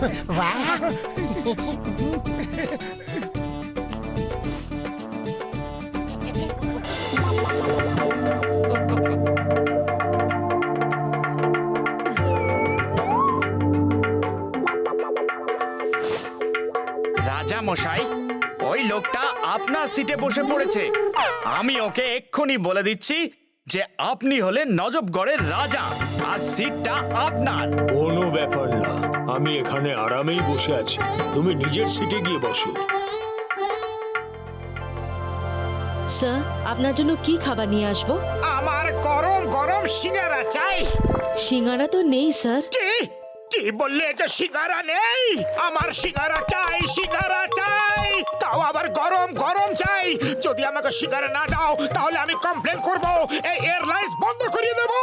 রাজা মশাই, ওই লোকটা আপনার সিটে বসে পড়েছে। আমি ওকে এক্ষুনি বলে দিচ্ছি যে আপনি হলেন নজবগড়ের রাজা আর সিটটা আপনার। কোনো ব্যাপার না, আমি এখানে আরামেই বসে আছি। তুমি নিজের সিটে গিয়ে বসো। স্যার, আপনার জন্য কি খাবার নিয়ে আসবো? আমার গরম গরম সিঙ্গারা চাই। সিঙ্গারা তো নেই স্যার। কি কি বললে? এটা সিঙ্গারা নেই? আমার সিঙ্গারা চাই, সিঙ্গারা চাই, তাও আবার গরম গরম চাই। যদি আমাকে সিঙ্গারা না দাও তাহলে আমি কমপ্লেন করব, এই এয়ারলাইন্স বন্ধ করিয়ে দেব।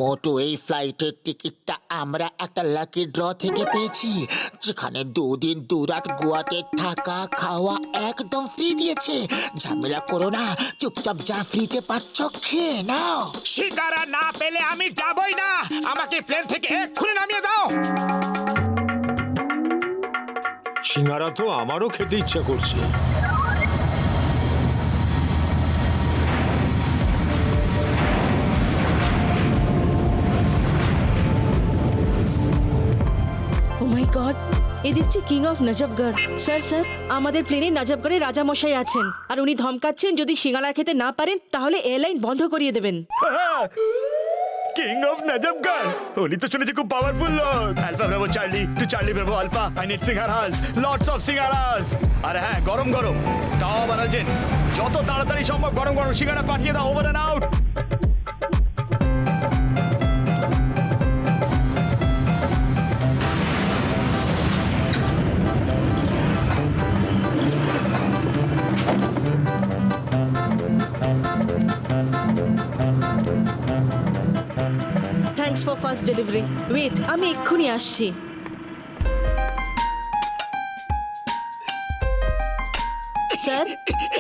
মোটু, এই ফ্লাইটের টিকিটটা আমরা একটা লাকি ড্র থেকে পেয়েছি, যেখানে 2 দিন 2 রাত গোয়াতে থাকা খাওয়া একদম ফ্রি দিয়েছে। ঝামেলা করো না, চুপচাপ যা ফ্রিতে পাচ্ছ খেয়ে নাও। সিঙ্গারা না পেলে আমি যাবই না। আমাকে প্লেন থেকে এক্ষুনি নামিয়ে দাও। সিঙ্গারা তো আমারও খেতে ইচ্ছা করছে। ও মাই গড, এ দেখছি কিং অফ নজবগড়। স্যার স্যার, আমাদের প্লেনে নজবগড়ে রাজা মশাই আছেন আর উনি ধমকাচ্ছেন যদি সিঙ্গারা খেতে না পারেন তাহলে এয়ারলাইন বন্ধ করিয়ে দেবেন। কিং অফ নজবগড়, উনি তো শুনেছি খুব পাওয়ারফুল লোক। Alpha bravo charlie two charlie bravo alpha, I need singaras, lots of singaras. আর হ্যাঁ, গরম গরম, তাও আবার আছেন। যত তাড়াতাড়ি সম্ভব গরম গরম সিঙ্গারা পাঠিয়ে দাও, over and out. Thanks for first delivery. Wait, আমি এক্ষুনি আসছি। স্যার,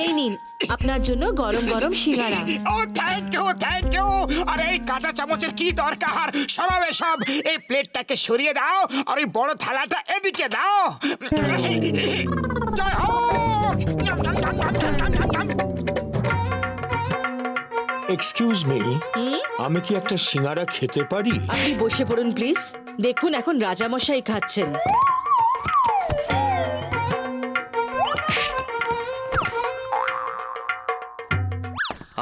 এই নিন আপনার জন্য গরম গরম সিঙ্গারা। ও থ্যাংক ইউ, থ্যাংক ইউ। আরে এই কাঁটা চামচের কি দরকার? সরাবে সব। এই প্লেটটাকে সরিয়ে দাও আর ওই বড় থালাটা এদিকে দাও। জয় হোক। এক্সকিউজ মি, আমি কি একটা সিঙ্গারা খেতে পারি? আপনি বসে পড়ুন প্লিজ। দেখুন, এখন রাজামশাই খাচ্ছেন।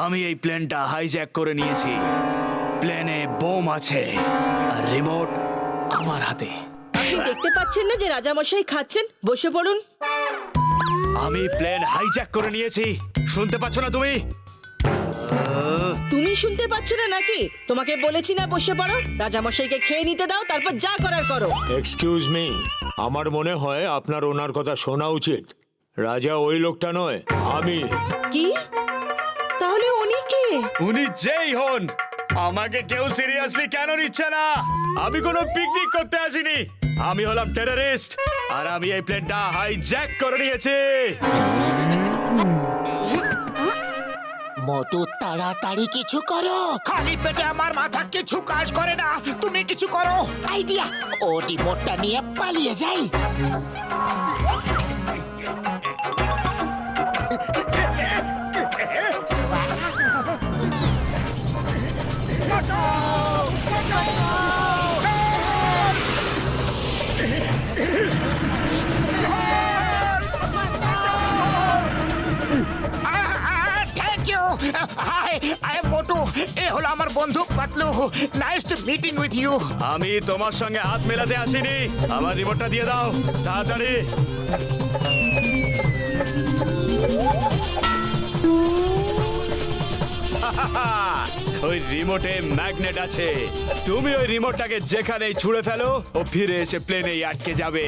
আমি এই প্লেনটা হাইজ্যাক করে নিয়েছি। প্লেনে বোম আছে আর রিমোট আমার হাতে। আপনি দেখতে পাচ্ছেন না যে রাজামশাই খাচ্ছেন? বসে পড়ুন। আমি প্লেন হাইজ্যাক করে নিয়েছি, শুনতে পাচ্ছ না তুমি? তুমি শুনতে পাচ্ছ না নাকি? তোমাকে বলেছি না বসে পড়ো। রাজামশাইকে খেয়ে নিতে দাও, তারপর যা করার করো। এক্সকিউজ মি, আমার মনে হয় আপনার ওনার কথা শোনা উচিত। রাজা ওই লোকটা নয়, আমি। কি? তাহলে উনি কে? উনি যেই হন, আমাকে কেউ সিরিয়াসলি কেন নিচ্ছে না? আমি কোনো পিকনিক করতে আসিনি, আমি হলাম টেররিস্ট আর আমি এই প্লেনটা হাইজ্যাক করে নিয়েছি। মোটু, তাড়াতাড়ি কিছু করো। খালি পেটে আমার মাথা কিছু কাজ করে না। তুমি কিছু করো। আইডিয়া, ও রিমোটটা নিয়ে পালিয়ে যাই। Thank you. Hi, I am Motu. এ হলো আমার বন্ধু Patlu. Nice to meeting with you. আমি তোমার সঙ্গে হাত মেলাতে আসিনি, আমার রিমোটটা দিয়ে দাও তাড়াতাড়ি। ওই রিমোটে ম্যাগনেট আছে, তুমি ওই রিমোটটাকে যেখানেই ছুঁড়ে ফেলো ও ফিরে এসে প্লেনেই আটকে যাবে।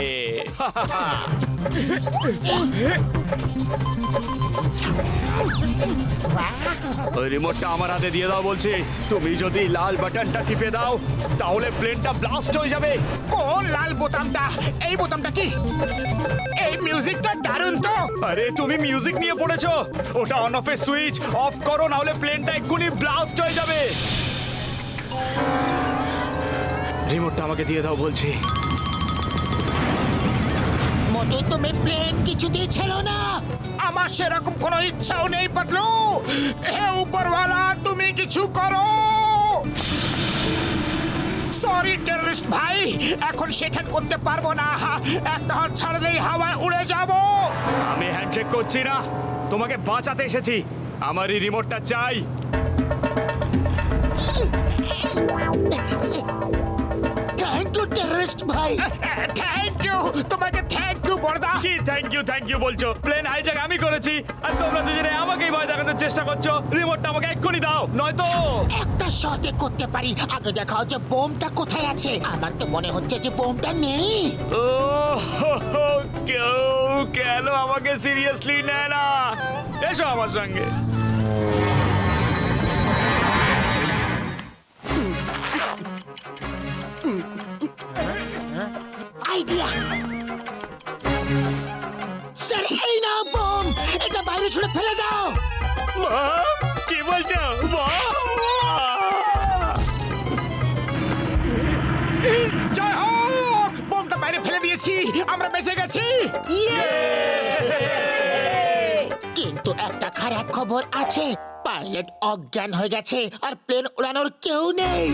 ওই রিমোটটা আমার হাতে দিয়ে দাও বলছি। তুমি যদি লাল বাটনটা টিপে দাও তাহলে প্লেনটা ব্লাস্ট হয়ে যাবে। কোন লাল বোতামটা? এই বোতামটা কি? এই মিউজিকটা দারুণ তো। আরে তুমি মিউজিক নিয়ে পড়েছো, ওটা অন অফ এর সুইচ অফ করো, না হলে প্লেনটা এক্ষুনি ব্লাস্ট হয়ে যাবে। রিমোটটা আমাকে দিয়ে দাও বলছি। মোটু তুমি প্লেন কিছুতেই ছেড়ো না। আমার সেরকম কোনো ইচ্ছাও নেই পাতলু। হে উপরওয়ালা, তুমি কিছু করো। সরি টেররিস্ট ভাই, এখন সেখান করতে পারবো না। একটা হাত ছাড়লেই হাওয়ায় উড়ে যাব। আমি হ্যান্ডশেক করছি না, তোমাকে বাঁচাতে এসেছি। আমার এই রিমোটটা চাই। থ্যাংক ইউ টেররিস্ট ভাই। থ্যাংক ইউ, তোমাকে থ্যাংক ইউ বড়দা। কি থ্যাংক ইউ বলছো? প্লেন হাইজ্যাক আমি করেছি, আর তোমরা দুজনে আমাকেই ভয় দেখানোর চেষ্টা করছো। রিমোটটা আমাকে এক্ষুনি দাও, নয়তো একটা শর্তে করতে পারি। আগে দেখাও যে বোমটা কোথায় আছে। আমার তো মনে হচ্ছে যে বোমটা নেই। ও কেউ কেন আমাকে সিরিয়াসলি নেয় না? এসো আমার সঙ্গে। আইডিয়া স্যার, এই নাও বোম। এটা বাইরে ছুড়ে ফেলে দাও। মা, কি বলছো? মা! জয় হোক, বোমটা বাইরে ফেলে দিয়েছি, আমরা বেঁচে গেছি। কিন্তু একটা খারাপ খবর আছে। পাইলট অজ্ঞান হয়ে গেছে আর প্লেন উড়ানোর কেউ নেই।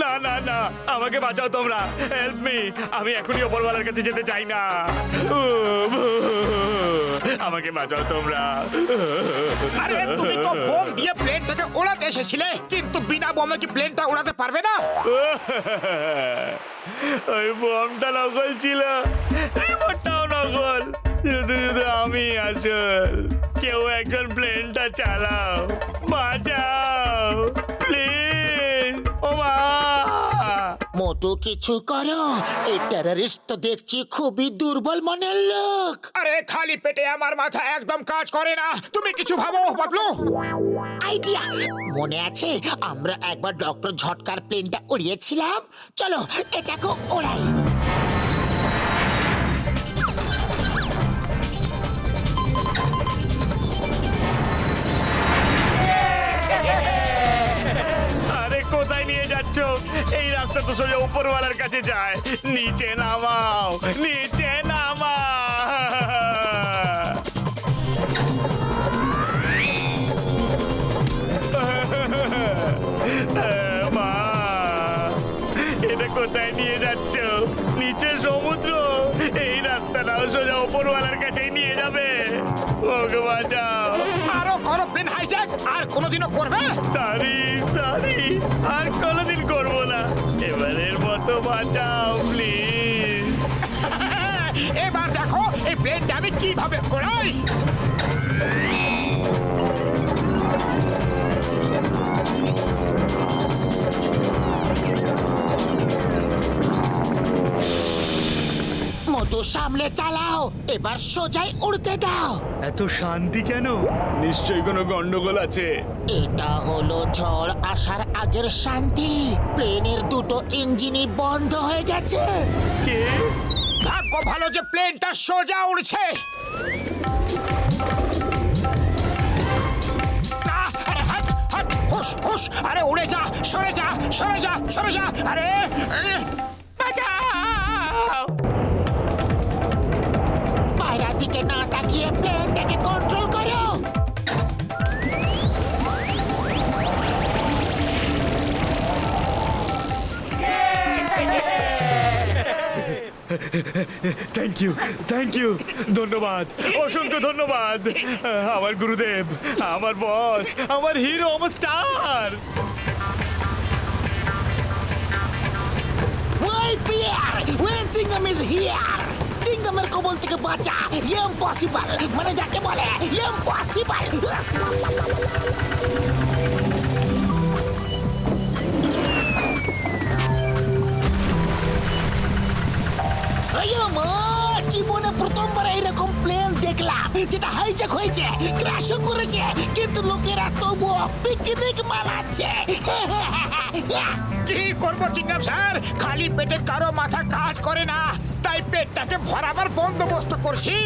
না না না, আমাকে বাঁচাও তোমরা। হেল্প মি, আমি এখনই ওপরওয়ালার কাছে যেতে চাই না। আমাকে বাঁচাও তোমরা। আরে তুমি তো বোম দিয়ে প্লেনটাকে উড়াতে এসেছিলে, কিন্তু বিনা বোমে কি প্লেনটা উড়াতে পারবে না? ওই বোমটা নকল ছিল, রিমোটটাও নকল, শুধু শুধু আমি আসল। কেউ একজন প্লেনটা চালাও, বাঁচাও প্লিজ। ও মা! মোটু কিছু করো। এই টেররিস্ট তো দেখছি খুবই দুর্বল মনের লোক। আরে খালি পেটে আমার মাথা একদম কাজ করে না। তুমি কিছু ভাবো পাতলু। আইডিয়া মনে আছে, আমরা একবার ডক্টর ঝটকার প্লেনটা উড়িয়েছিলাম। চলো এটাকে ওড়াই। আরে কোথায় নিয়ে যাচ্ছ? এই রাস্তা তো সোজা উপরওয়ালার কাছে যায়। নিচে নামাও, নিচে নামাও। মা, এটা কোথায় নিয়ে যাচ্ছ? নিচে সমুদ্র, এই রাস্তাটাও সোজা উপরওয়ালার কাছেই নিয়ে যাবে। ওকে বাঁচাও। আরো করো প্লেন হাইজ্যাক, আর কোনোদিনও করবে? সরি সরি, আর কোনোদিন করবো না। এবারের মতো বাঁচাও প্লিজ। এবার দেখো এই প্লেনটা আমি কিভাবে ওড়াই। মোটু সামলে চালাও। এবার সোজাই উড়তে দাও। এত শান্তি কেন? নিশ্চয়ই কোনো গন্ডগোল আছে। এটা হলো ঝড় আসার আগের শান্তি। প্লেনের দুটো ইঞ্জিনই বন্ধ হয়ে গেছে। কে? ভাগ্য ভালো যে প্লেনটা সোজা উড়ছে। আরে হাট হাট, হুশ হুশ, আরে উড়ে যা, সরে যা সরে যা সরে যা। আরে বাঁচাও। পায়রার দিকে না তাকিয়ে প্লেনটাকে কন্ট্রোল করো। থ্যাংক ইউ, ধন্যবাদ, অসংখ্য ধন্যবাদ। আমার গুরুদেব, আমার বস, আমার হিরো, আমার স্টার। ওই পিয়ার, when Chingam is here, চিঙ্গামের কবল থেকে বাঁচা। ইম্পসিবল, মানে যাকে বলে ইম্পসিবল। জীবনে প্রথমবার এরকম প্লেন দেখলাম যেটা হাইজ্যাক হয়েছে, ক্র্যাশও করেছে, কিন্তু লোকেরা তবুও পিকনিক মানাচ্ছে। কি করবো চিঙ্গাম স্যার, খালি পেটে কারো মাথা কাজ করে না, তাই পেটটাকে ভরাবার বন্দোবস্ত করছি।